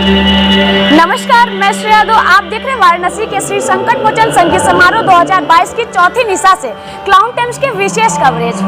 नमस्कार, मैं श्रेया यादव। आप देख रहे हैं वाराणसी के श्री संकट मोचन संगीत समारोह 2022 की चौथी निशा से क्लाउन टाइम्स के विशेष कवरेज।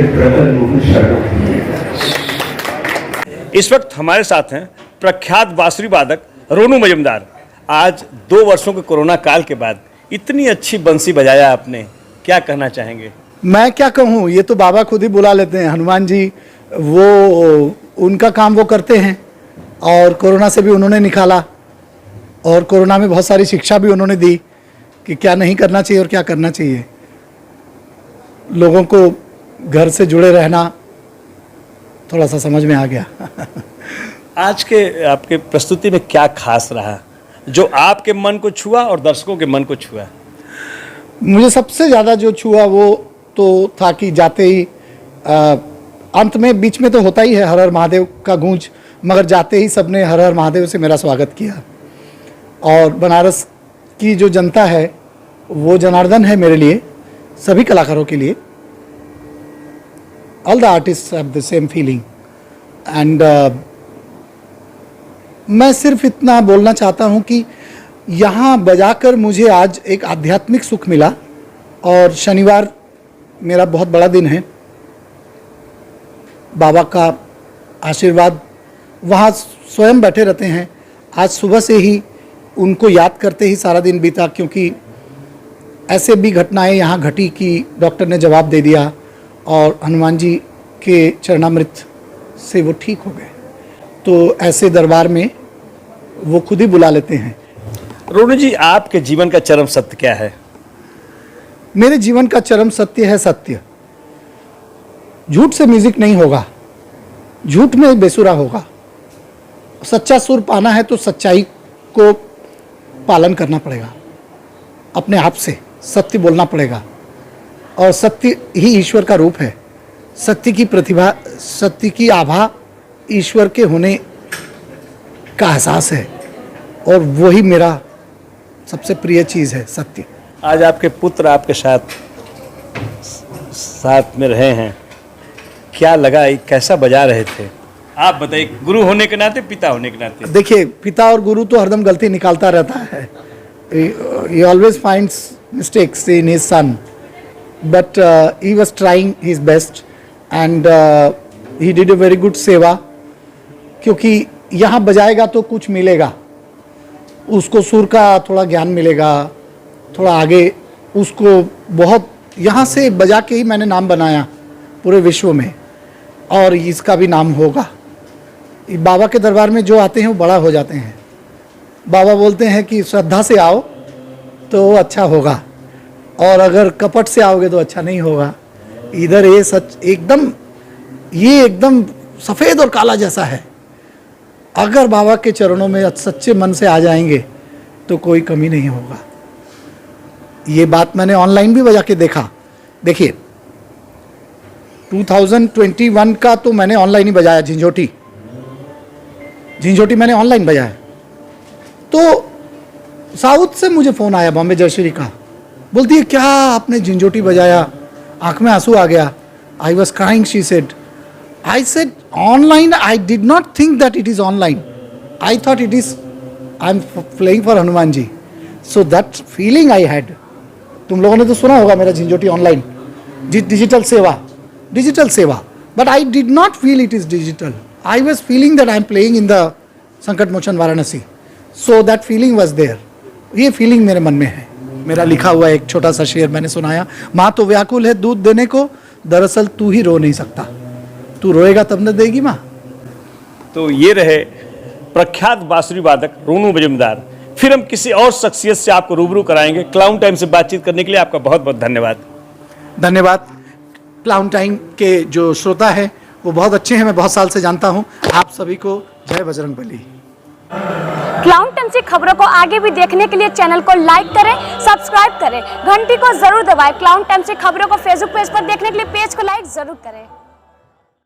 प्रखर रूप शरण। इस वक्त हमारे साथ हैं प्रख्यात बांसुरी वादक रोनू मजूमदार। आज 2 वर्षों के कोरोना काल के बाद इतनी अच्छी बंसी बजाया आपने, क्या कहना चाहेंगे? मैं क्या कहूँ, ये तो बाबा खुद ही बुला लेते हैं। हनुमान जी वो उनका काम वो करते हैं और कोरोना से भी उन्होंने निकाला और कोरोना में बहुत सारी शिक्षा भी उन्होंने दी कि क्या नहीं करना चाहिए और क्या करना चाहिए। लोगों को घर से जुड़े रहना थोड़ा सा समझ में आ गया। आज के आपके प्रस्तुति में क्या खास रहा जो आपके मन को छुआ और दर्शकों के मन को छुआ? मुझे सबसे ज़्यादा जो छुआ वो तो था कि जाते ही अंत में, बीच में तो होता ही है हर हर महादेव का गूंज, मगर जाते ही सबने हर हर महादेव से मेरा स्वागत किया। और बनारस की जो जनता है वो जनार्दन है मेरे लिए, सभी कलाकारों के लिए। All the artist have the same feeling and मैं सिर्फ इतना बोलना चाहता हूँ कि यहाँ बजाकर मुझे आज एक आध्यात्मिक सुख मिला। और शनिवार मेरा बहुत बड़ा दिन है, बाबा का आशीर्वाद वहाँ स्वयं बैठे रहते हैं। आज सुबह से ही उनको याद करते ही सारा दिन बीता, क्योंकि ऐसे भी घटनाएं यहाँ घटी कि डॉक्टर ने जवाब दे दिया और हनुमान जी के चरणामृत से वो ठीक हो गए। तो ऐसे दरबार में वो खुद ही बुला लेते हैं। रोनू जी, आपके जीवन का चरम सत्य क्या है? मेरे जीवन का चरम सत्य है सत्य। झूठ से म्यूजिक नहीं होगा, झूठ में बेसुरा होगा। सच्चा सुर पाना है तो सच्चाई को पालन करना पड़ेगा, अपने आप से सत्य बोलना पड़ेगा। और सत्य ही ईश्वर का रूप है। सत्य की प्रतिभा, सत्य की आभा ईश्वर के होने का एहसास है और वही मेरा सबसे प्रिय चीज़ है, सत्य। आज आपके पुत्र आपके साथ में रहे हैं, क्या लगा, कैसा बजा रहे थे? आप बताइए, गुरु होने के नाते, पिता होने के नाते। देखिए, पिता और गुरु तो हरदम गलती निकालता रहता है। he always finds mistakes in his son, but he was trying his best and he did a very good सेवा। क्योंकि यहाँ बजाएगा तो कुछ मिलेगा, उसको सुर का थोड़ा ज्ञान मिलेगा, थोड़ा आगे उसको बहुत, यहाँ से बजा के ही मैंने नाम बनाया पूरे विश्व में और इसका भी नाम होगा। बाबा के दरबार में जो आते हैं वो बड़ा हो जाते हैं। बाबा बोलते हैं कि श्रद्धा से आओ तो अच्छा होगा और अगर कपट से आओगे तो अच्छा नहीं होगा। इधर ये सच एकदम, ये एकदम सफ़ेद और काला जैसा है। अगर बाबा के चरणों में सच्चे मन से आ जाएंगे तो कोई कमी नहीं होगा। ये बात मैंने ऑनलाइन भी बजा के देखा। देखिए, 2021 का तो मैंने ऑनलाइन ही बजाया। झिंझोटी मैंने ऑनलाइन बजाया। तो साउथ से मुझे फ़ोन आया, बॉम्बे जयश्री का। बोलती है, क्या आपने झिंझोटी बजाया? आँख में आंसू आ गया। I was crying, she said. I said, online, I did not think that it is online. I thought it is, I'm playing for Hanuman ji. So that feeling I had. तुम लोगों ने तो सुना होगा मेरा झिंझोटी ऑनलाइन, डिजिटल सेवा. But I did not feel it is digital. I was feeling that I am playing in the संकट मोचन Varanasi. So that feeling was there. ये feeling मेरे मन में है। मेरा लिखा हुआ एक छोटा सा शेर मैंने सुनाया। माँ तो व्याकुल है दूध देने को, दरअसल तू ही रो नहीं सकता। तू रोएगा तब न देगी माँ। तो ये रहे प्रख्यात बांसुरी वादक रोनू मजूमदार। फिर हम किसी और शख्सियत से आपको रूबरू कराएंगे। क्लाउन टाइम से बातचीत करने के लिए आपका बहुत बहुत धन्यवाद। धन्यवाद। क्लाउन टाइम के जो श्रोता है वो बहुत अच्छे हैं, मैं बहुत साल से जानता हूँ। आप सभी को जय बजरंगबली। क्लाउन टाइम्स की खबरों को आगे भी देखने के लिए चैनल को लाइक करें, सब्सक्राइब करें, घंटी को जरूर दबाएं। क्लाउन टाइम्स की खबरों को फेसबुक पेज पर देखने के लिए पेज को लाइक जरूर करें।